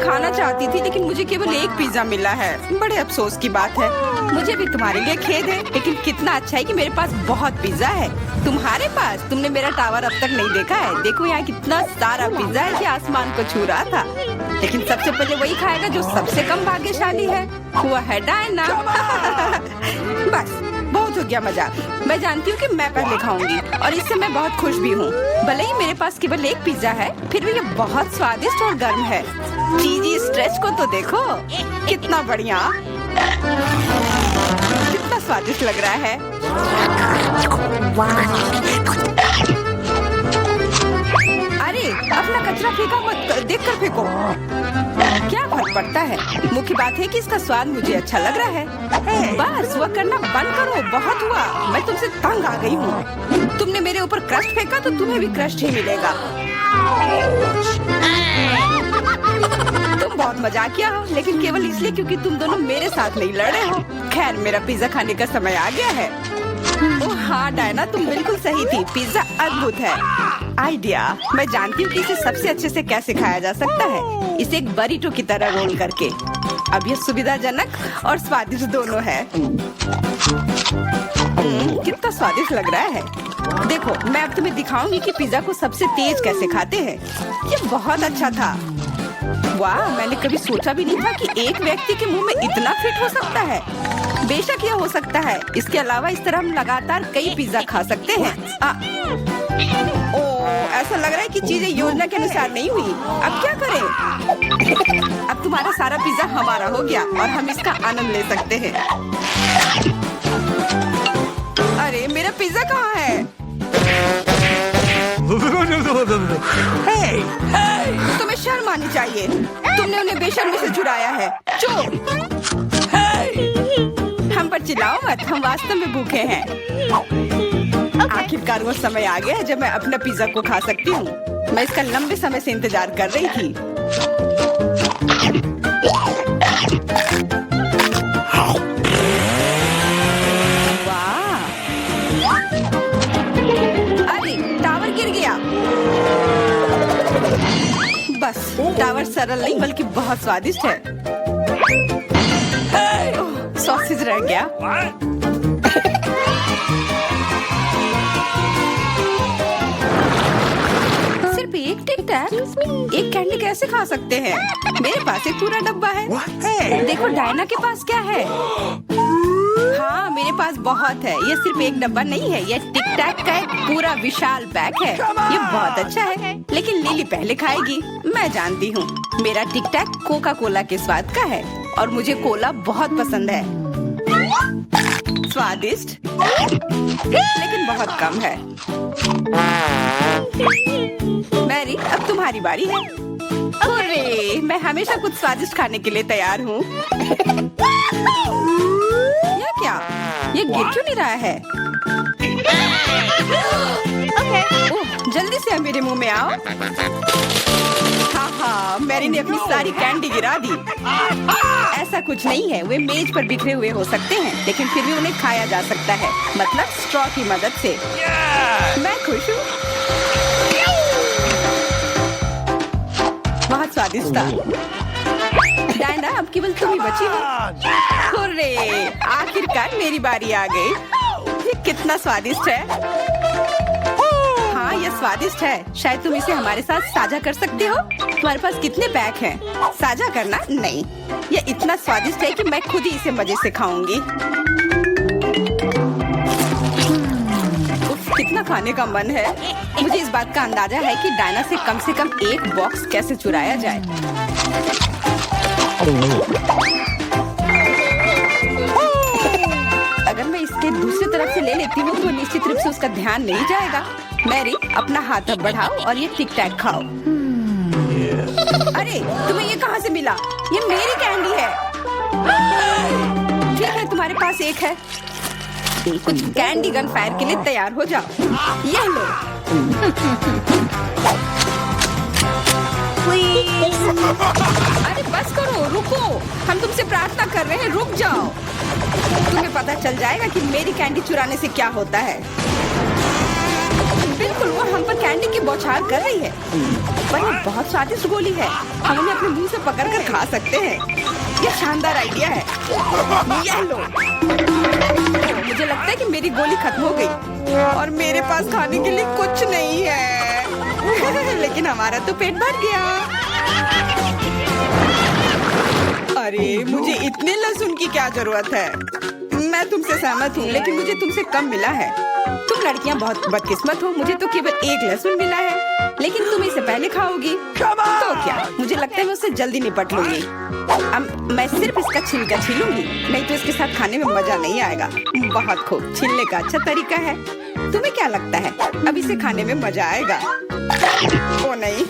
खाना चाहती थी लेकिन मुझे केवल एक पिज्जा मिला है। बड़े अफसोस की बात है। मुझे भी तुम्हारे लिए खेद है, लेकिन कितना अच्छा है कि मेरे पास बहुत पिज्जा है। तुम्हारे पास? तुमने मेरा टावर अब तक नहीं देखा है। देखो यहाँ कितना सारा पिज्जा है कि आसमान को छू रहा था। लेकिन सबसे पहले वही खाएगा जो सबसे कम भाग्यशाली है। वो है डायना। बस बहुत हो गया मजाक। मैं जानती हूँ कि मैं पहले खाऊंगी और इससे मैं बहुत खुश भी हूँ। भले ही मेरे पास केवल एक पिज्जा है, फिर भी ये बहुत स्वादिष्ट और गर्म है। चीजी स्ट्रेच को तो देखो, कितना बढ़िया, कितना स्वादिष्ट लग रहा है। अरे अपना कचरा फेंका मत, देखकर फेंको। क्या फर्क पड़ता है, मुख्य बात है कि इसका स्वाद मुझे अच्छा लग रहा है। बस वह करना बंद करो, बहुत हुआ। मैं तुमसे तंग आ गई हूँ। तुमने मेरे ऊपर क्रस्ट फेंका तो तुम्हें भी क्रस्ट ही मिलेगा। तुम बहुत मजाकिया हो, लेकिन केवल इसलिए क्योंकि तुम दोनों मेरे साथ नहीं लड़े हो। खैर, मेरा पिज्जा खाने का समय आ गया है। ओह हाँ डायना, तुम बिल्कुल सही थी। पिज्जा अद्भुत है। आइडिया, मैं जानती हूँ कि इसे सबसे अच्छे से कैसे खाया जा सकता है। इसे एक बरीटो की तरह रोल करके। अब यह सुविधाजनक और स्वादिष्ट दोनों है। कितना स्वादिष्ट लग रहा है। देखो, मैं अब तुम्हें दिखाऊंगी कि पिज्जा को सबसे तेज कैसे खाते हैं। ये बहुत अच्छा था। वाह, मैंने कभी सोचा भी नहीं था कि एक व्यक्ति के मुंह में इतना फिट हो सकता है। बेशक यह हो सकता है। इसके अलावा इस तरह हम लगातार कई पिज्जा खा सकते हैं। ऐसा लग रहा है कि चीजें योजना के अनुसार नहीं हुई। अब क्या करें? अब तुम्हारा सारा पिज्जा हमारा हो गया और हम इसका आनंद ले सकते हैं। अरे मेरा पिज्जा कहाँ है? तुम्हें शर्म आनी चाहिए। तुमने उन्हें बेशर्मी से चुराया है। चुप! हम पर चिल्लाओ मत, हम वास्तव में भूखे हैं। आखिरकार वो समय आ गया है जब मैं अपना पिज्जा को खा सकती हूँ। मैं इसका लंबे समय से इंतजार कर रही थी। वाह! अरे टावर गिर गया। बस टावर सरल नहीं बल्कि बहुत स्वादिष्ट है। सॉसेज रह गया। सिर्फ एक टिक टैक, एक कैंडी कैसे खा सकते हैं? मेरे पास एक पूरा डब्बा है। देखो डायना के पास क्या है। हाँ, मेरे पास बहुत है। ये सिर्फ एक डब्बा नहीं है, ये टिक टैक का एक पूरा विशाल पैक है। ये बहुत अच्छा है, लेकिन लिली पहले खाएगी। मैं जानती हूँ, मेरा टिक टैक कोका कोला के स्वाद का है और मुझे कोला बहुत पसंद है। स्वादिष्ट, लेकिन बहुत कम है। मैरी, अब तुम्हारी बारी है। अरे, मैं हमेशा कुछ स्वादिष्ट खाने के लिए तैयार हूँ। यह क्या? ये गिर क्यों नहीं रहा है? ओह, जल्दी से मेरे मुंह में आओ। हाँ, मैरी ने अपनी सारी कैंडी गिरा दी। ऐसा कुछ नहीं है, वे मेज पर बिखरे हुए हो सकते हैं, लेकिन फिर भी उन्हें खाया जा सकता है, मतलब स्ट्रॉ की मदद से। मैं खुश हूँ। बहुत स्वादिष्ट था। डायना, अब केवल तुम ही बची हो। हुर्रे! आखिरकार मेरी बारी आ गई। ये कितना स्वादिष्ट है। हाँ, ये स्वादिष्ट है। शायद तुम इसे हमारे साथ साझा कर सकते हो। तुम्हारे पास कितने पैक हैं? साझा करना नहीं। ये इतना स्वादिष्ट है कि मैं खुद ही इसे मजे से खाऊंगी। कितना खाने का मन है। मुझे इस बात का अंदाजा है कि डायना से कम एक बॉक्स कैसे चुराया जाए। अगर मैं इसके दूसरी तरफ से ले लेती हूँ तो निश्चित रूप से उसका ध्यान नहीं जाएगा। मैरी, अपना हाथ अब बढ़ाओ और ये टिक टैक खाओ। अरे, तुम्हें ये कहाँ से मिला? ये मेरी कैंडी है। ठीक है, तुम्हारे पास एक है। कुछ कैंडी गन फायर के लिए तैयार हो जाओ। ये लो। अरे बस करो, रुको। हम तुमसे प्रार्थना कर रहे हैं, रुक जाओ। तुम्हें पता चल जाएगा कि मेरी कैंडी चुराने से क्या होता है। बिल्कुल वो हम पर कैंडी की बौछार कर रही है। पर ये बहुत स्वादिष्ट गोली है, हम उन्हें अपने मुंह से पकड़कर खा सकते हैं। ये शानदार आइडिया है। ये लो। मुझे लगता है कि मेरी गोली खत्म हो गई और मेरे पास खाने के लिए कुछ नहीं है। लेकिन हमारा तो पेट भर गया। अरे मुझे इतने लहसुन की क्या जरूरत है? मैं तुमसे सहमत हूँ, लेकिन मुझे तुमसे कम मिला है। तुम लड़कियाँ बहुत बदकिस्मत हो, मुझे तो केवल एक लहसुन मिला है, लेकिन तुम इसे पहले खाओगी तो क्या? मुझे लगता है मैं उससे जल्दी निपट लूंगी। अब मैं सिर्फ इसका छिलका छीलूंगी, नहीं तो इसके साथ खाने में मजा नहीं आएगा। बहुत खूब, छीलने का अच्छा तरीका है। तुम्हें क्या लगता है अब इसे खाने में मजा आएगा? ओ नहीं,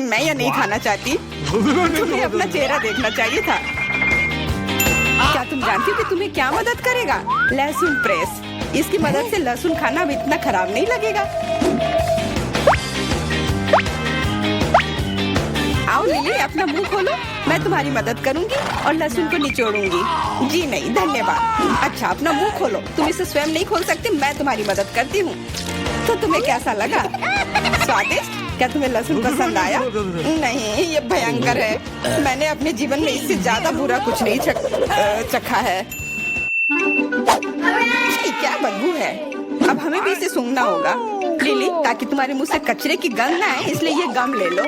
मैं यह नहीं खाना चाहती। तुम्हें अपना चेहरा देखना चाहिए था। क्या तुम जानती हो कि तुम्हें क्या मदद करेगा? लहसुन प्रेस। इसकी मदद से लहसुन खाना अब इतना खराब नहीं लगेगा। आओ लिली, अपना मुंह खोलो, मैं तुम्हारी मदद करूंगी और लहसुन को निचोड़ूंगी। जी नहीं, धन्यवाद। अच्छा, अपना मुंह खोलो। तुम इसे स्वयं नहीं खोल सकती, मैं तुम्हारी मदद करती हूँ। तो तुम्हें कैसा लगा? स्वादिष्ट? क्या तुम्हें लहसुन पसंद आया? नहीं, ये भयंकर है। मैंने अपने जीवन में इससे ज्यादा बुरा कुछ नहीं चखा है। क्या बदबू है। अब हमें भी इसे सूंघना होगा लिली, ताकि तुम्हारे मुंह से कचरे की गंध ना आए, इसलिए ये गम ले लो।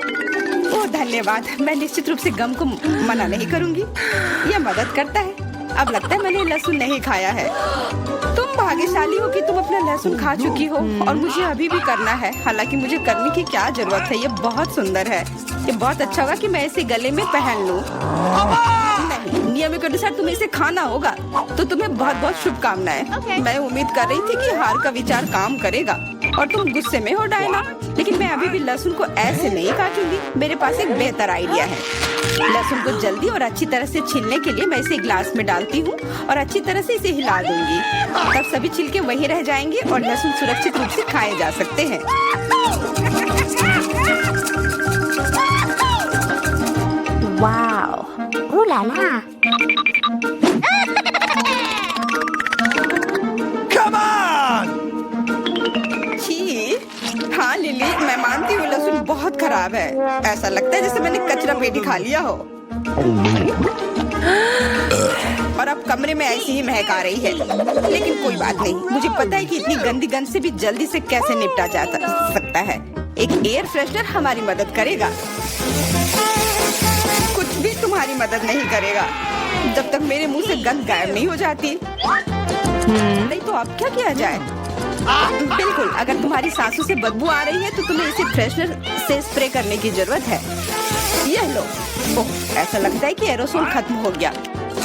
ओह धन्यवाद, मैं निश्चित रूप से गम को मना नहीं करूंगी, यह मदद करता है। अब लगता है मैंने लहसुन नहीं खाया है। तुम भाग्यशाली हो कि तुम अपना लहसुन खा चुकी हो और मुझे अभी भी करना है। हालांकि मुझे करने की क्या जरूरत है, ये बहुत सुंदर है। ये बहुत अच्छा होगा कि मैं इसे गले में पहन लूं। नहीं, नियम के अनुसार तुम्हें इसे खाना होगा। तो तुम्हें बहुत बहुत शुभकामनाएं। मैं उम्मीद कर रही थी कि हार का विचार काम करेगा और तुम गुस्से में हो डायना, लेकिन मैं अभी भी लहसुन को ऐसे नहीं काटूंगी। मेरे पास एक बेहतर आइडिया है। लहसुन को जल्दी और अच्छी तरह से छीलने के लिए मैं इसे ग्लास में डालती हूँ और अच्छी तरह से इसे हिला दूंगी। तब सभी छिलके वहीं रह जाएंगे और लहसुन सुरक्षित रूप से खाए जा सकते हैं। Wow, ooh la la। Come on! छी, हाँ लिली, मैं मानती हूँ लहसुन बहुत खराब है। ऐसा लगता है जैसे मैंने कचरा पेटी खा लिया हो। और अब कमरे में ऐसी ही महक आ रही है, लेकिन कोई बात नहीं। मुझे पता है कि इतनी गंदी गंध से भी जल्दी से कैसे निपटा जा सकता है। एक एयर फ्रेशनर हमारी मदद करेगा। कुछ भी तुम्हारी मदद नहीं करेगा जब तक मेरे मुंह से गंध गायब नहीं हो जाती। नहीं तो अब क्या किया जाए? बिल्कुल, अगर तुम्हारी सांसों से बदबू आ रही है तो तुम्हें इसे फ्रेशनर से स्प्रे करने की जरूरत है। यह लो। ओह, ऐसा लगता है कि एरोसोल खत्म हो गया।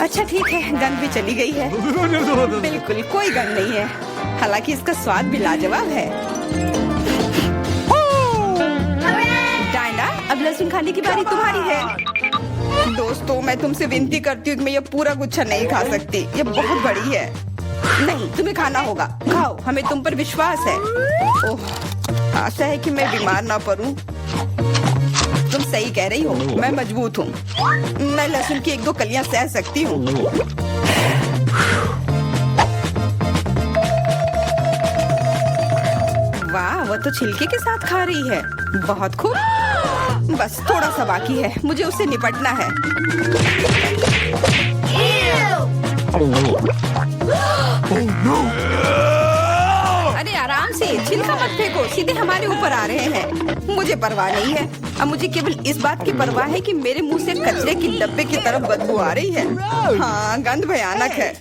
अच्छा ठीक है, गंध भी चली गई है। बिल्कुल कोई गंध नहीं है, हालांकि इसका स्वाद भी लाजवाब है। डायना, अब लहसुन खाने की बारी तुम्हारी है। दोस्तों, मैं तुमसे विनती करती हूँ कि मैं ये पूरा गुच्छा नहीं खा सकती, ये बहुत बड़ी है। नहीं, तुम्हें खाना होगा। खाओ, हमें तुम पर विश्वास है। ओह, आशा है कि मैं बीमार ना पड़ूं। तुम सही कह रही हो, मैं मजबूत हूँ। मैं लहसुन की 1-2 कलियां सह सकती हूँ। वाह, वो तो छिलके के साथ खा रही है। बहुत खूब। बस थोड़ा सा बाकी है, मुझे उससे निपटना है। अरे आराम से, छिलका मत फेंको, सीधे हमारे ऊपर आ रहे हैं। मुझे परवाह नहीं है। अब मुझे केवल इस बात की परवाह है कि मेरे मुंह से कचरे की डब्बे की तरफ बदबू आ रही है। हाँ, गंध भयानक है,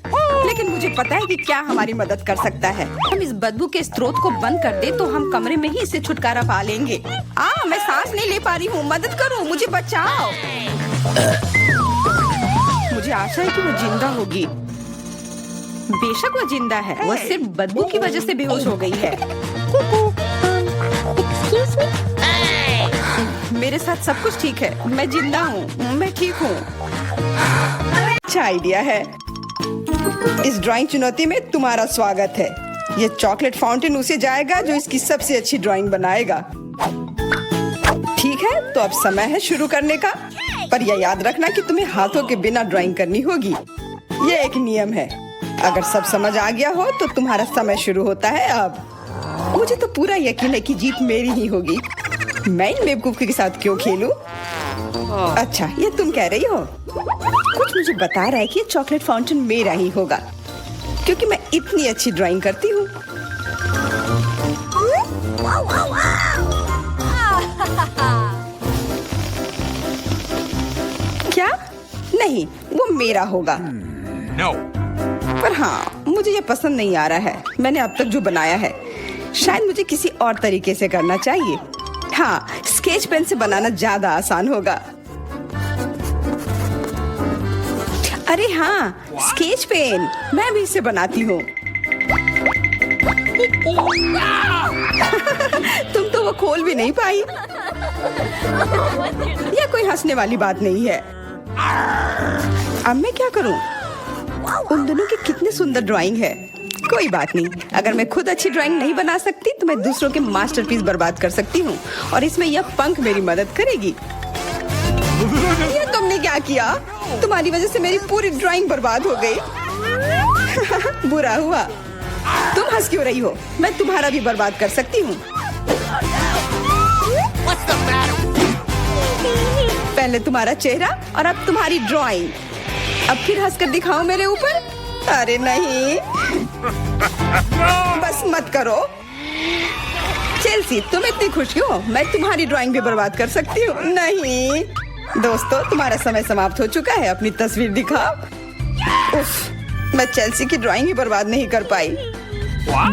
लेकिन मुझे पता है कि क्या हमारी मदद कर सकता है। हम इस बदबू के स्रोत को बंद कर दे तो हम कमरे में ही इससे छुटकारा पा लेंगे। मैं सांस नहीं ले पा रही हूँ, मदद करो, मुझे बचाओ। मुझे आशा है कि वो जिंदा होगी। बेशक वो जिंदा है, वो सिर्फ बदबू की वजह से बेहोश हो गई है। Excuse me? मेरे साथ सब कुछ ठीक है, मैं जिंदा हूँ, मैं ठीक हूँ। अच्छा आइडिया है। इस ड्राइंग चुनौती में तुम्हारा स्वागत है। ये चॉकलेट फाउंटेन उसे जाएगा जो इसकी सबसे अच्छी ड्राइंग बनाएगा। ठीक है, तो अब समय है शुरू करने का। पर यह याद रखना कि तुम्हें हाथों के बिना ड्राइंग करनी होगी। ये एक नियम है। अगर सब समझ आ गया हो तो तुम्हारा समय शुरू होता है अब। मुझे तो पूरा यकीन है कि जीत मेरी ही होगी। मैं इन बेवकूफ के साथ क्यों खेलूं? अच्छा, ये तुम कह रही हो? कुछ मुझे बता रहा है कि ये चॉकलेट फाउंटेन मेरा ही होगा, क्योंकि मैं इतनी अच्छी ड्राइंग करती हूँ। क्या? नहीं, वो मेरा होगा। No. पर हाँ, मुझे ये पसंद नहीं आ रहा है। मैंने अब तक जो बनाया है, शायद मुझे किसी और तरीके से करना चाहिए। हाँ, स्केच पेन से बनाना ज्यादा आसान होगा। अरे हाँ, स्केच पेन, मैं भी इसे बनाती हूँ। तुम तो वो खोल भी नहीं पाई। यह कोई हंसने वाली बात नहीं है। अब मैं क्या करूँ? उन दोनों की कितनी सुंदर ड्राइंग है। कोई बात नहीं, अगर मैं खुद अच्छी ड्राइंग नहीं बना सकती तो मैं दूसरों के मास्टरपीस बर्बाद कर सकती हूँ, और इसमें यह पंख मेरी मदद करेगी। ये तुमने क्या किया? तुम्हारी वजह से मेरी पूरी ड्राइंग बर्बाद हो गई। बुरा हुआ। तुम हंस क्यों रही हो? मैं तुम्हारा भी बर्बाद कर सकती हूँ। पहले तुम्हारा चेहरा और अब तुम्हारी ड्राइंग। अब फिर हंसकर दिखाओ मेरे ऊपर। अरे नहीं, बस मत करो। चेल्सी, तुम इतनी खुश क्यों? मैं तुम्हारी ड्राइंग भी बर्बाद कर सकती हूँ। नहीं दोस्तों, तुम्हारा समय समाप्त हो चुका है। अपनी तस्वीर दिखाओ। उफ, मैं चेल्सी की ड्राइंग ही बर्बाद नहीं कर पाई।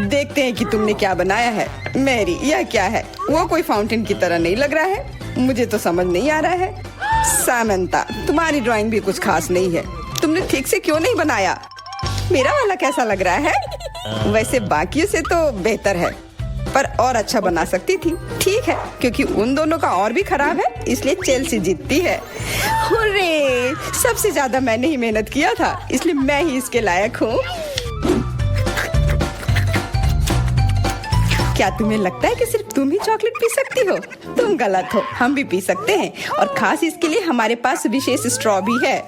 देखते हैं कि तुमने क्या बनाया है। मैरी, यह क्या है? वो कोई फाउंटेन की तरह नहीं लग रहा है। मुझे तो समझ नहीं आ रहा है। सामंता, तुम्हारी ड्राइंग भी कुछ खास नहीं है। तुमने ठीक से क्यों नहीं बनाया? मेरा वाला कैसा लग रहा है? वैसे बाकियों से तो बेहतर है, पर और अच्छा बना सकती थी। ठीक है, क्योंकि उन दोनों का और भी खराब है, इसलिए चेल्सी जीतती है। हुर्रे! सबसे ज्यादा मैंने ही मेहनत किया था, इसलिए मैं ही इसके लायक हूँ। क्या तुम्हें लगता है कि सिर्फ तुम ही चॉकलेट पी सकती हो? तुम गलत हो, हम भी पी सकते हैं, और खास इसके लिए हमारे पास विशेष स्ट्रॉ भी है।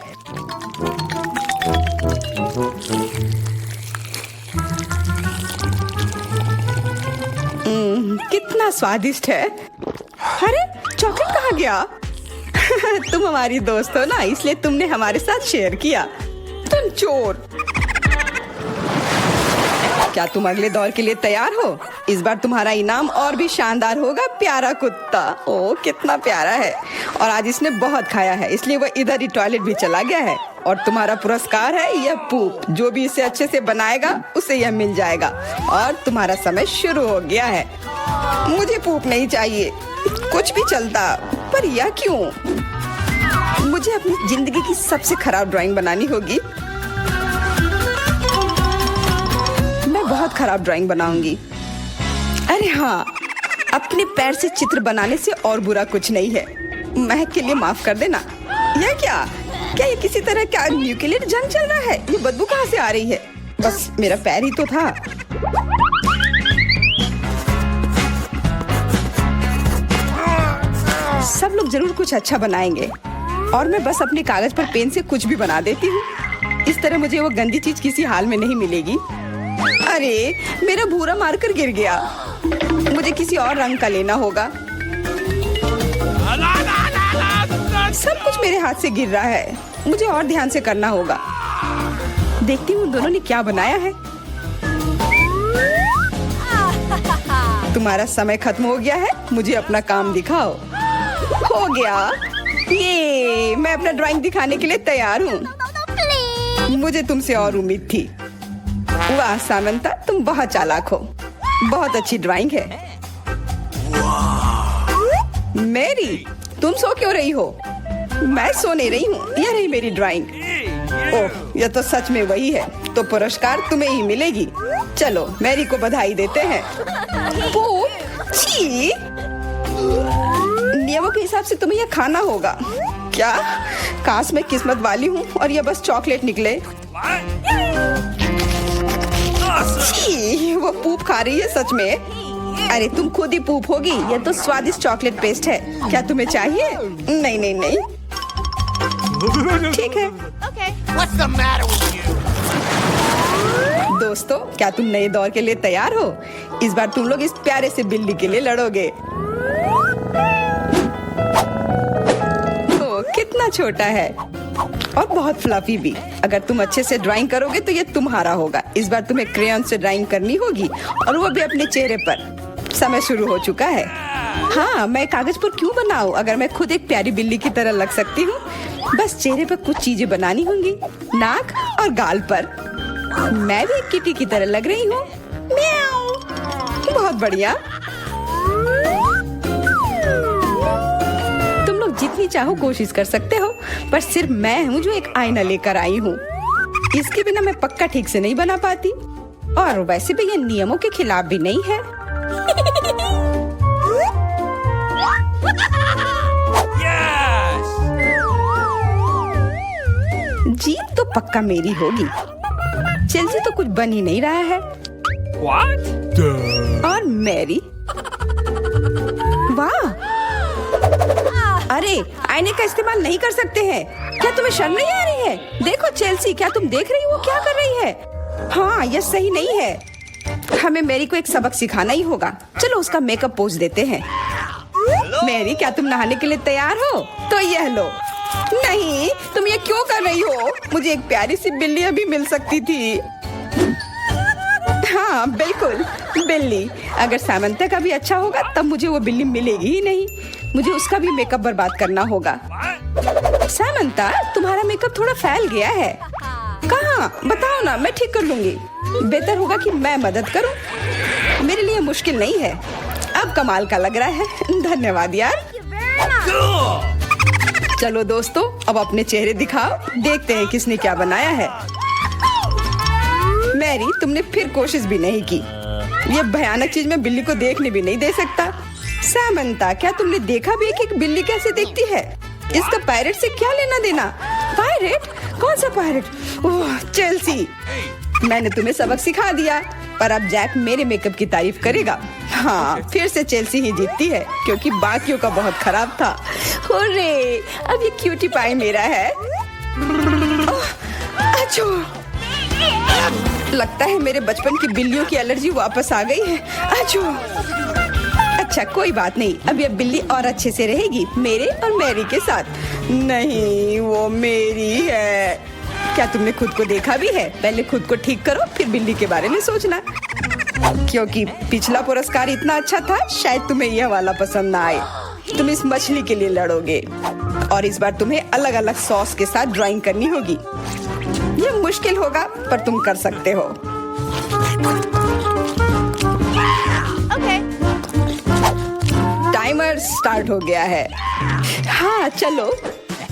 कितना स्वादिष्ट है। अरे, चॉकलेट कहाँ गया? तुम हमारी दोस्त हो ना, इसलिए तुमने हमारे साथ शेयर किया। तुम चोर। क्या तुम अगले दौर के लिए तैयार हो? इस बार तुम्हारा इनाम और भी शानदार होगा। प्यारा कुत्ता, ओ कितना प्यारा है, और आज इसने बहुत खाया है, इसलिए वह इधर ही टॉयलेट भी चला गया है। और तुम्हारा पुरस्कार है यह पूप। जो भी इसे अच्छे से बनाएगा उसे यह मिल जाएगा। और तुम्हारा समय शुरू हो गया है। मुझे पूप नहीं चाहिए, कुछ भी चलता, पर यह क्यों? मुझे अपनी जिंदगी की सबसे खराब ड्राइंग बनानी होगी। मैं बहुत खराब ड्राइंग बनाऊंगी। अरे हाँ, अपने पैर से चित्र बनाने से और बुरा कुछ नहीं है। महक के लिए माफ कर देना। यह क्या ये किसी तरह क्या न्यूक्लियर जंग चल रहा है? ये बदबू कहाँ से आ रही है? बस मेरा पैर ही तो था। सब लोग जरूर कुछ अच्छा बनाएंगे, और मैं बस अपने कागज पर पेन से कुछ भी बना देती हूँ। इस तरह मुझे वो गंदी चीज किसी हाल में नहीं मिलेगी। अरे, मेरा भूरा मार्कर गिर गया। मुझे किसी और रंग का लेना होगा। सब कुछ मेरे हाथ से गिर रहा है। मुझे और ध्यान से करना होगा। देखती हूँ दोनों ने क्या बनाया है। तुम्हारा समय खत्म हो गया है, मुझे अपना काम दिखाओ। हो गया, ये मैं अपना ड्राइंग दिखाने के लिए तैयार हूँ। मुझे तुमसे और उम्मीद थी। वाह सामंता, तुम बहुत चालाक हो। बहुत अच्छी ड्राइंग है। मैरी, तुम सो क्यों रही हो? मैं सो नहीं रही हूँ, यह रही मेरी ड्राइंग। ओह, यह तो सच में वही है। तो पुरस्कार तुम्हें ही मिलेगी। चलो मैरी को बधाई देते हैं। छी! नियमों के हिसाब से तुम्हें यह खाना होगा। क्या? काश मैं किस्मत वाली हूँ और यह बस चॉकलेट निकले। छी! वो पूप खा रही है सच में। अरे तुम खुद ही पूप होगी। यह तो स्वादिष्ट चॉकलेट पेस्ट है। क्या तुम्हें चाहिए? नहीं नहीं नहीं। ठीक है। What's the matter with you? दोस्तों, क्या तुम नए दौर के लिए तैयार हो? इस बार तुम लोग इस प्यारे से बिल्ली के लिए लड़ोगे। ओ, कितना छोटा है और बहुत फ्लफी भी। अगर तुम अच्छे से ड्राइंग करोगे तो ये तुम्हारा होगा। इस बार तुम्हें क्रेयॉन से ड्राइंग करनी होगी और वो भी अपने चेहरे पर। समय शुरू हो चुका है। हाँ, मैं कागज पर क्यों बनाऊं अगर मैं खुद एक प्यारी बिल्ली की तरह लग सकती हूँ। बस चेहरे पर कुछ चीजें बनानी होंगी, नाक और गाल पर। मैं भी एक किटी की तरह लग रही हूँ। म्याऊ। बहुत बढ़िया। तुम लोग जितनी चाहो कोशिश कर सकते हो, पर सिर्फ मैं हूँ जो एक आईना लेकर आई हूँ। इसके बिना मैं पक्का ठीक से नहीं बना पाती, और वैसे भी ये नियमों के खिलाफ भी नहीं है। जीत तो पक्का मेरी होगी। चेल्सी तो कुछ बन ही नहीं रहा है। और मैरी, वाह! अरे, आईने का इस्तेमाल नहीं कर सकते हैं। क्या तुम्हें शर्म नहीं आ रही है? देखो चेल्सी, क्या तुम देख रही हो वो क्या कर रही है? हाँ, यह सही नहीं है। हमें मैरी को एक सबक सिखाना ही होगा। चलो उसका मेकअप पोज देते हैं। मैरी, क्या तुम नहाने के लिए तैयार हो? तो यह लो। नहीं, तुम ये क्यों कर रही हो? मुझे एक प्यारी सी बिल्ली अभी मिल सकती थी। हाँ, बिल्कुल, बिल्ली। अगर सामंता का भी अच्छा होगा तब मुझे वो बिल्ली मिलेगी ही नहीं। मुझे उसका भी मेकअप बर्बाद करना होगा। सामंता, तुम्हारा मेकअप थोड़ा फैल गया है। कहाँ? बताओ ना, मैं ठीक कर लूंगी। बेहतर होगा कि मैं मदद करूं। मेरे लिए मुश्किल नहीं है। अब कमाल का लग रहा है। धन्यवाद यार। चलो दोस्तों, अब अपने चेहरे दिखाओ। देखते हैं किसने क्या बनाया है। मैरी, तुमने फिर कोशिश भी नहीं की। ये भयानक चीज मैं बिल्ली को देखने भी नहीं दे सकता। सामंता, क्या तुमने देखा भी है कि एक बिल्ली कैसे दिखती है? इसका पायरेट से क्या लेना देना? पायरेट? कौन सा पायरेट? ओह, चेल्सी, मैंने तुम्हें सबक सिखा दिया, पर अब जैक मेरे मेकअप की तारीफ करेगा। हाँ, फिर से चेल्सी ही जीतती है, क्योंकि बाकियों का बहुत खराब था। हुर्रे, अब ये क्यूटी पाई मेरा है। अच्छो, लगता है मेरे बचपन की बिल्लियों की एलर्जी वापस आ गई है। अच्छो। अच्छा, कोई बात नहीं। अब ये बिल्ली और अच्छे से रहेगी मेरे और मैरी के साथ। नहीं, वो मेरी है। क्या तुमने खुद को देखा भी है? पहले खुद को ठीक करो, फिर बिल्ली के बारे में सोचना। क्योंकि पिछला पुरस्कार इतना अच्छा था, शायद तुम्हें यह वाला पसंद ना आए। तुम इस मछली के लिए लड़ोगे और इस बार तुम्हें अलग अलग सॉस के साथ ड्राइंग करनी होगी। यह मुश्किल होगा, पर तुम कर सकते हो। टाइमर स्टार्ट हो गया है। हाँ, चलो,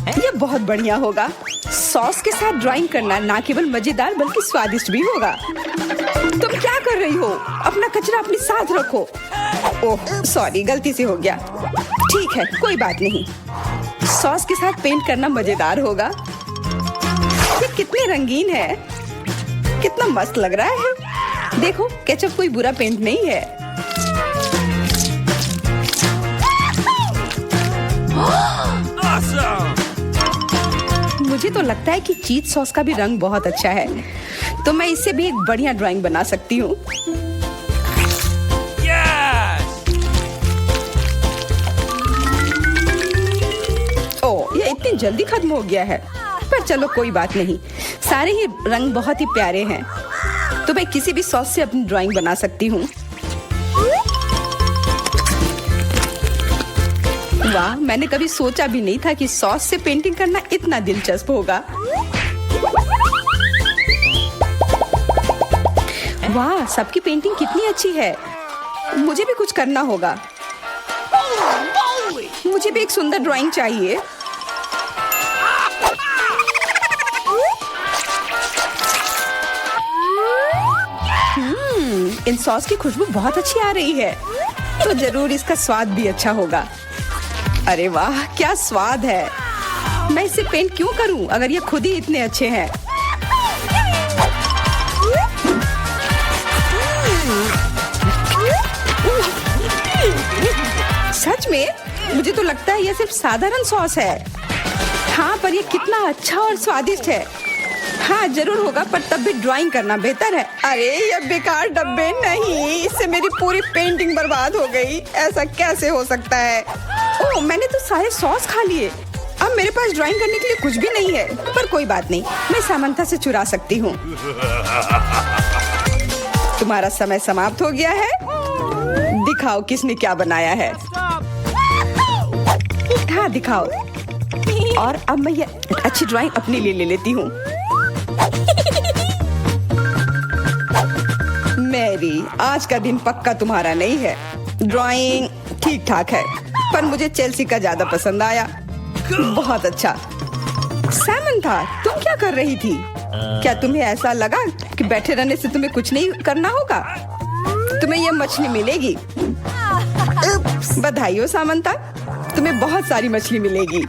यह बहुत बढ़िया होगा। सॉस के साथ ड्राइंग करना ना केवल मजेदार बल्कि स्वादिष्ट भी होगा। तुम क्या कर रही हो? अपना कचरा अपने साथ रखो। ओह, सॉरी, गलती से हो गया। ठीक है, कोई बात नहीं। सॉस के साथ पेंट करना मजेदार होगा। ये कितने रंगीन है, कितना मस्त लग रहा है। देखो, केचप कोई बुरा पेंट नहीं है। मुझे तो लगता है कि चीज सॉस का भी रंग बहुत अच्छा है, तो मैं इससे भी एक बढ़िया ड्राइंग बना सकती हूँ। ओह, ये इतनी जल्दी खत्म हो गया है। पर चलो, कोई बात नहीं। सारे ही रंग बहुत ही प्यारे हैं, तो मैं किसी भी सॉस से अपनी ड्राइंग बना सकती हूँ। वाह, मैंने कभी सोचा भी नहीं था कि सॉस से पेंटिंग करना इतना दिलचस्प होगा। वाह, सबकी पेंटिंग कितनी अच्छी है। मुझे भी कुछ करना होगा। मुझे भी एक सुंदर ड्राइंग चाहिए। इन सॉस की खुशबू बहुत अच्छी आ रही है, तो जरूर इसका स्वाद भी अच्छा होगा। अरे वाह, क्या स्वाद है। मैं इसे पेंट क्यों करूं अगर ये खुद ही इतने अच्छे हैं। सच में? मुझे तो लगता है ये सिर्फ साधारण सॉस है। हाँ, पर ये कितना अच्छा और स्वादिष्ट है। हाँ जरूर होगा, पर तब भी ड्राइंग करना बेहतर है। अरे ये बेकार डब्बे नहीं, इससे मेरी पूरी पेंटिंग बर्बाद हो गई। ऐसा कैसे हो सकता है? ओह, मैंने तो सारे सॉस खा लिए। अब मेरे पास ड्राइंग करने के लिए कुछ भी नहीं है, पर कोई बात नहीं, मैं सामंथा से चुरा सकती हूँ। तुम्हारा समय समाप्त हो गया है। दिखाओ किसने क्या बनाया है। हाँ दिखाओ। और अब मैं ये अच्छी ड्राइंग अपने लिए ले लेती हूँ। मैरी, आज का दिन पक्का तुम्हारा नहीं है। ड्राइंग ठीक ठाक है, पर मुझे चेल्सी का ज्यादा पसंद आया। बहुत अच्छा। सैमंथा, तुम क्या कर रही थी? क्या तुम्हें ऐसा लगा कि बैठे रहने से तुम्हें कुछ नहीं करना होगा? तुम्हें यह मछली मिलेगी। बधाई हो सामंथा, तुम्हें बहुत सारी मछली मिलेगी।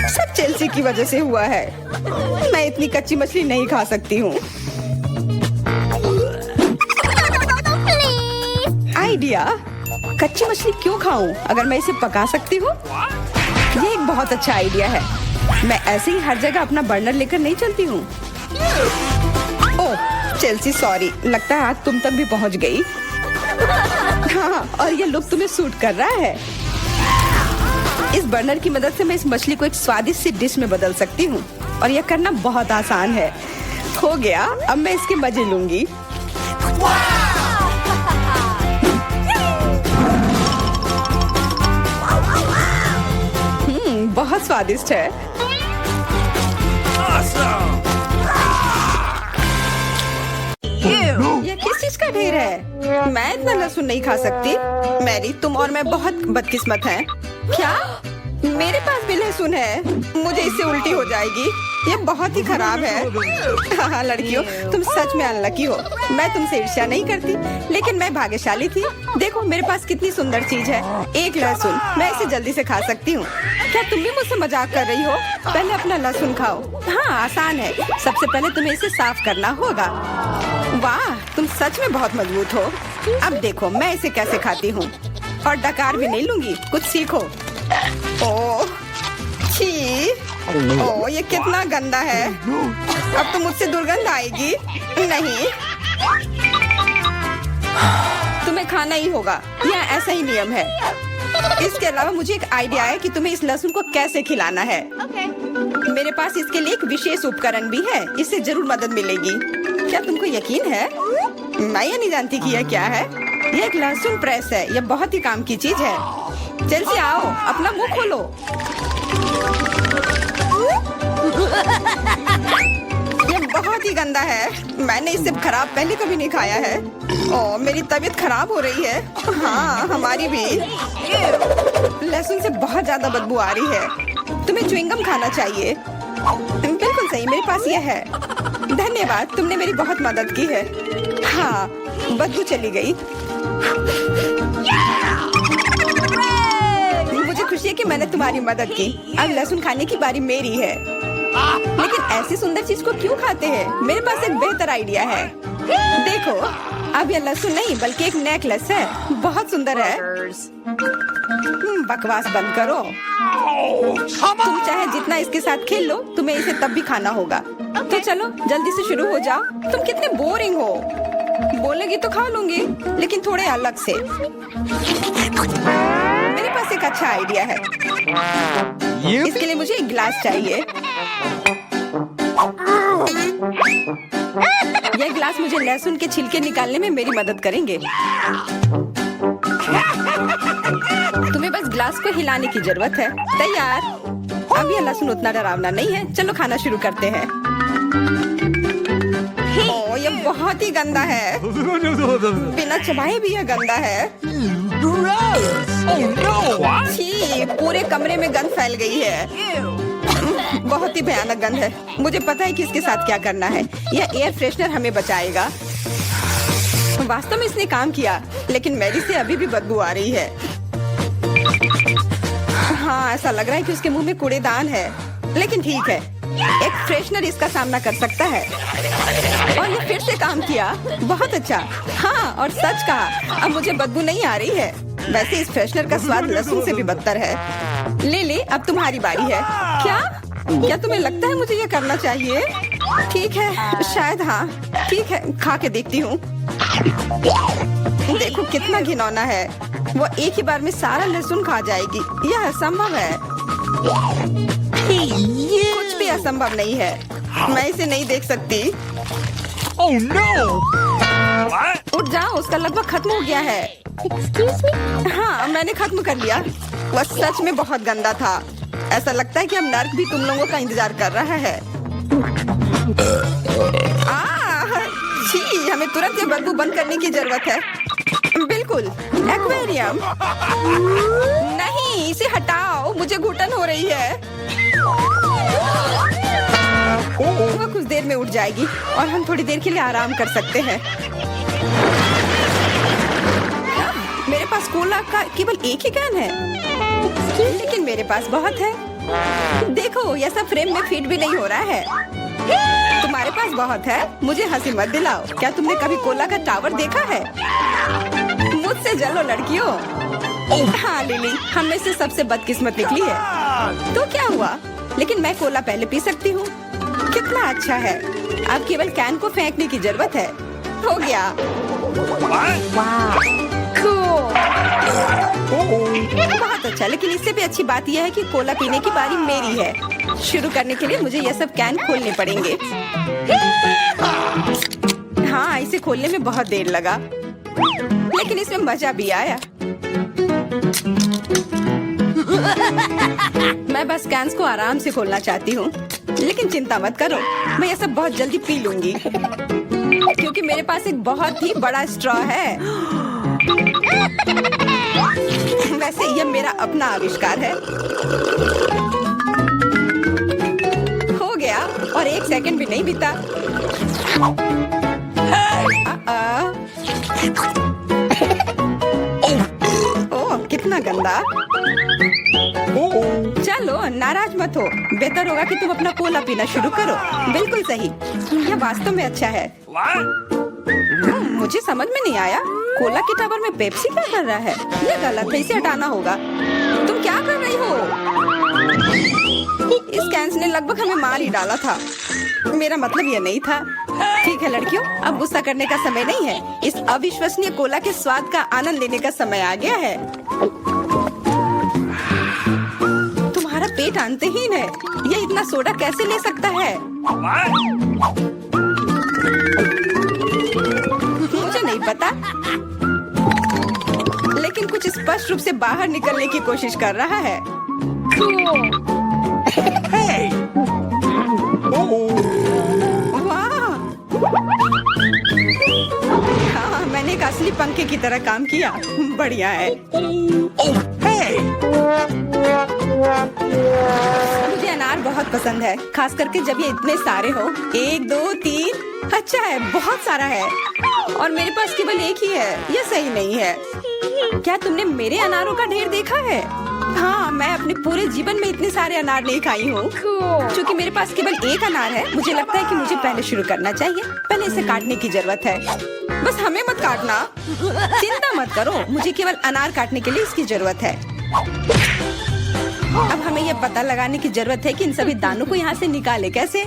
सब चेल्सी की वजह से हुआ है। मैं इतनी कच्ची मछली नहीं खा सकती हूँ। आइडिया, कच्ची मछली क्यों खाऊं अगर मैं इसे पका सकती हूँ? ये एक बहुत अच्छा आइडिया है। मैं ऐसे ही हर जगह अपना बर्नर लेकर नहीं चलती हूँ। ओह चेल्सी, सॉरी, लगता है आग तुम तक भी पहुँच गई। हाँ, और ये लुक तुम्हें सूट कर रहा है। इस बर्नर की मदद से मैं इस मछली को एक स्वादिष्ट सी डिश में बदल सकती हूँ, और यह करना बहुत आसान है। हो गया, अब मैं इसके मजे लूंगी। बहुत स्वादिष्ट है। ये किस चीज का ढेर है? मैं इतना लहसुन नहीं खा सकती। मैरी, तुम और मैं बहुत बदकिस्मत हैं। क्या? मेरे पास भी लहसुन है। मुझे इससे उल्टी हो जाएगी। ये बहुत ही खराब है। हाँ लड़कियों, तुम सच में अनलकी हो। मैं तुमसे ईर्ष्या नहीं करती, लेकिन मैं भाग्यशाली थी। देखो मेरे पास कितनी सुंदर चीज है। एक लहसुन, मैं इसे जल्दी से खा सकती हूँ। क्या तुम भी मुझसे मजाक कर रही हो? पहले अपना लहसुन खाओ। हाँ आसान है। सबसे पहले तुम्हें इसे साफ करना होगा। वाह, तुम सच में बहुत मजबूत हो। अब देखो मैं इसे कैसे खाती हूँ। और डकार भी नहीं लूंगी, कुछ सीखो। ओह छी, ओह ये कितना गंदा है। अब तो मुझसे दुर्गंध आएगी। नहीं, तुम्हें खाना ही होगा। यह ऐसा ही नियम है। इसके अलावा मुझे एक आइडिया है कि तुम्हें इस लहसुन को कैसे खिलाना है। मेरे पास इसके लिए एक विशेष उपकरण भी है। इससे जरूर मदद मिलेगी। क्या तुमको यकीन है? मैं ये नहीं जानती कि यह क्या है। यह एक लहसुन प्रेस है। यह बहुत ही काम की चीज है। चेल्सी आओ, अपना मुंह खोलो। यह बहुत ही गंदा है। मैंने इससे खराब पहले कभी नहीं खाया है। ओह मेरी तबीयत खराब हो रही है। हाँ हमारी भी। लहसुन से बहुत ज्यादा बदबू आ रही है। तुम्हें च्युइंगम खाना चाहिए। बिल्कुल सही, मेरे पास यह है। धन्यवाद, तुमने मेरी बहुत मदद की है। हाँ, बदबू चली गई। मुझे खुशी है कि मैंने तुम्हारी मदद की। अब लहसुन खाने की बारी मेरी है। लेकिन ऐसी सुंदर चीज को क्यों खाते हैं? मेरे पास एक बेहतर आइडिया है। देखो, अब यह लहसुन नहीं बल्कि एक नेकलेस है। बहुत सुंदर है। बकवास बंद करो। तुम चाहे जितना इसके साथ खेल लो, तुम्हें इसे तब भी खाना होगा। तो चलो जल्दी से शुरू हो जाओ। तुम कितने बोरिंग हो। बोलेगी तो खा लूंगी, लेकिन थोड़े अलग से। मेरे पास एक अच्छा आइडिया है। इसके लिए मुझे एक गिलास चाहिए। यह गिलास मुझे लहसुन के छिलके निकालने में मेरी मदद करेंगे। तुम्हें बस गिलास को हिलाने की जरूरत है। तैयार। अब यह लहसुन उतना डरावना नहीं है। चलो खाना शुरू करते हैं। ओह यह बहुत ही गंदा है। बिना चबाए भी यह गंदा है। छी, पूरे कमरे में गंध फैल गई है। बहुत ही भयानक गंध है। मुझे पता है कि इसके साथ क्या करना है। यह एयर फ्रेशनर हमें बचाएगा। वास्तव में इसने काम किया, लेकिन मैरी से अभी भी बदबू आ रही है। हाँ ऐसा लग रहा है कि उसके मुंह में कूड़ेदान है, लेकिन ठीक है, एक फ्रेशनर इसका सामना कर सकता है। और ये फिर से काम किया। बहुत अच्छा। हाँ और सच कहा, अब मुझे बदबू नहीं आ रही है। वैसे इस फ्रेशनर का स्वाद लहसुन से भी बदतर है। ले ले, अब तुम्हारी बारी है। क्या? क्या तुम्हें लगता है मुझे ये करना चाहिए? ठीक है, शायद हाँ। ठीक है, खा के देखती हूँ। देखो कितना घिनौना है। वो एक ही बार में सारा लहसुन खा जाएगी। यह असंभव है। कुछ भी असंभव नहीं है। मैं इसे नहीं देख सकती। Oh no! What? उठ जाओ, उसका लगभग खत्म हो गया है। Excuse me? हाँ, मैंने खत्म कर लिया। वह सच में बहुत गंदा था। ऐसा लगता है कि अब नर्क भी तुम लोगों का इंतजार कर रहा है। छी, हमें तुरंत ये बदबू बंद करने की जरूरत है। बिल्कुल, एक्वेरियम। नहीं, इसे हटाओ, मुझे घुटन हो रही है। वह कुछ देर में उठ जाएगी और हम थोड़ी देर के लिए आराम कर सकते हैं। मेरे पास कोला का केवल एक ही कैन है, लेकिन मेरे पास बहुत है। देखो, यह सब फ्रेम में फिट भी नहीं हो रहा है। तुम्हारे पास बहुत है, मुझे हंसी मत दिलाओ। क्या तुमने कभी कोला का टावर देखा है? मुझसे जलो लड़कियों। हाँ लिली, हम में से सबसे बदकिस्मत निकली है। तो क्या हुआ? लेकिन मैं कोला पहले पी सकती हूँ। कितना अच्छा है। अब केवल कैन को फेंकने की जरूरत है। हो गया। बहुत अच्छा, लेकिन इससे भी अच्छी बात यह है कि कोला पीने की बारी मेरी है। शुरू करने के लिए मुझे यह सब कैन खोलने पड़ेंगे। हाँ, इसे खोलने में बहुत देर लगा, लेकिन इसमें मजा भी आया। मैं बस कैंस को आराम से खोलना चाहती हूँ, लेकिन चिंता मत करो, मैं ये सब बहुत जल्दी पी लूंगी, क्योंकि मेरे पास एक बहुत ही बड़ा स्ट्रॉ है। वैसे यह मेरा अपना आविष्कार है। हो गया, और 1 सेकंड भी नहीं बीता। ओह, कितना गंदा। चलो, नाराज मत हो। बेहतर होगा कि तुम अपना कोला पीना शुरू करो। बिल्कुल सही, यह वास्तव में अच्छा है। मुझे समझ में नहीं आया, कोला के टावर में पेप्सी क्या कर रहा है? ये गलत है, इसे हटाना होगा। तुम क्या कर रही हो? इस कैंस ने लगभग हमें मार ही डाला था। मेरा मतलब ये नहीं था। ठीक है लड़कियों, अब गुस्सा करने का समय नहीं है। इस अविश्वसनीय कोला के स्वाद का आनंद लेने का समय आ गया है। तुम्हारा पेट अंतहीन है। ये इतना सोडा कैसे ले सकता है? मुझे नहीं पता, लेकिन कुछ स्पष्ट रूप से बाहर निकलने की कोशिश कर रहा है। Hey! वाह! हाँ, मैंने एक असली पंखे की तरह काम किया। बढ़िया है। Hey! मुझे अनार बहुत पसंद है, खास करके जब ये इतने सारे हो। 1 2 3। अच्छा है, बहुत सारा है, और मेरे पास केवल एक ही है। यह सही नहीं है। क्या तुमने मेरे अनारों का ढेर देखा है? हाँ, मैं अपने पूरे जीवन में इतने सारे अनार नहीं खाई हूँ। क्योंकि मेरे पास केवल एक अनार है, मुझे लगता है कि मुझे पहले शुरू करना चाहिए। पहले इसे काटने की जरूरत है। बस हमें मत काटना। चिंता मत करो, मुझे केवल अनार काटने के लिए इसकी जरूरत है। अब हमें यह पता लगाने की जरूरत है कि इन सभी दानों को यहाँ से निकाले कैसे।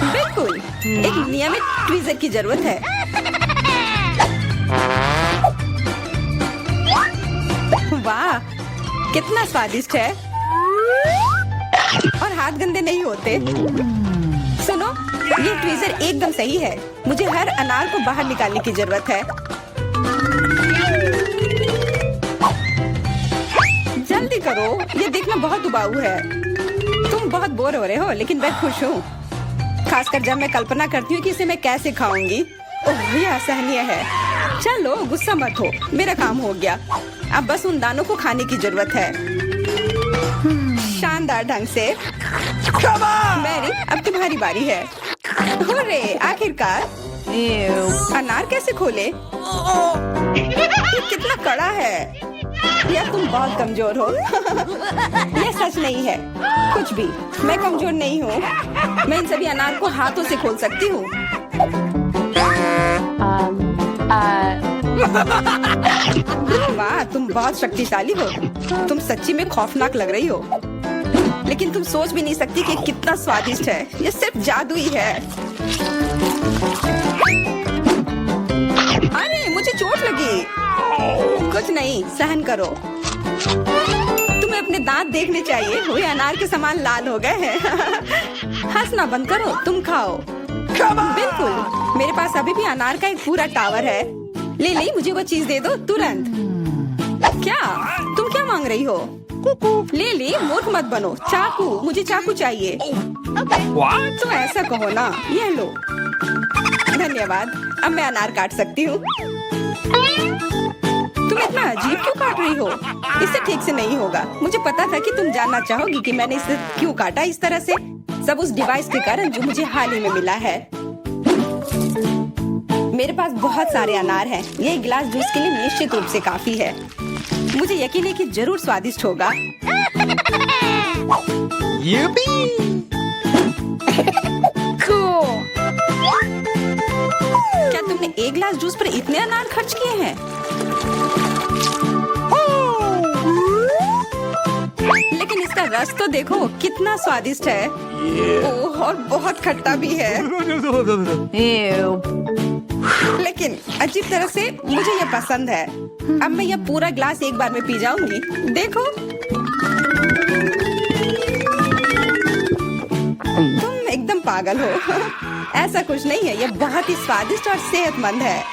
बिल्कुल, एक नियमित ट्वीजर की जरूरत है। वाह, कितना स्वादिष्ट है, और हाथ गंदे नहीं होते। सुनो, ये ट्वीजर एकदम सही है। मुझे हर अनार को बाहर निकालने की जरूरत है। जल्दी करो, ये देखना बहुत उबाऊ है। तुम बहुत बोर हो रहे हो, लेकिन मैं खुश हूँ, खासकर जब मैं कल्पना करती हूँ कि इसे मैं कैसे खाऊंगी। ओह, यह असहनीय है। चलो, गुस्सा मत हो, मेरा काम हो गया। अब बस उन दानों को खाने की जरूरत है, शानदार ढंग से। मैरी, अब तुम्हारी बारी है। हुर्रे, आखिरकार। अनार कैसे खोले? ये कितना कड़ा है। या तुम बहुत कमजोर हो। यह सच नहीं है। कुछ भी, मैं कमजोर नहीं हूँ। मैं इन सभी अनार को हाथों से खोल सकती हूँ। वाह, तुम बहुत शक्तिशाली हो। तुम सच्ची में खौफनाक लग रही हो। लेकिन तुम सोच भी नहीं सकती कि कितना स्वादिष्ट है। ये सिर्फ जादू ही है। अरे मुझे चोट लगी। कुछ नहीं, सहन करो। तुम्हें अपने दांत देखने चाहिए, वे अनार के समान लाल हो गए हैं। हंसना बंद करो, तुम खाओ। बिल्कुल, मेरे पास अभी भी अनार का एक पूरा टावर है। लिली, मुझे वो चीज दे दो तुरंत। क्या तुम क्या मांग रही हो? लिली, मूर्ख मत बनो। चाकू, मुझे चाकू चाहिए। What? तो ऐसा कहो ना। ये लो। धन्यवाद, अब मैं अनार काट सकती हूँ। तुम इतना अजीब क्यों काट रही हो? इससे ठीक से नहीं होगा। मुझे पता था कि तुम जानना चाहोगी कि मैंने इसे क्यों काटा इस तरह से। सब उस डिवाइस के कारण जो मुझे हाल ही में मिला है। मेरे पास बहुत सारे अनार हैं। ये एक गिलास जूस के लिए निश्चित रूप से काफी है। मुझे यकीन है कि जरूर स्वादिष्ट होगा। Yippee! क्या तुमने एक गिलास जूस पर इतने अनार खर्च किए हैं? लेकिन इसका रस तो देखो कितना स्वादिष्ट है। ओह, और बहुत खट्टा भी है। लेकिन अजीब तरह से मुझे ये पसंद है। अब मैं ये पूरा ग्लास एक बार में पी जाऊंगी। देखो, तुम एकदम पागल हो। ऐसा कुछ नहीं है, ये बहुत ही स्वादिष्ट और सेहतमंद है।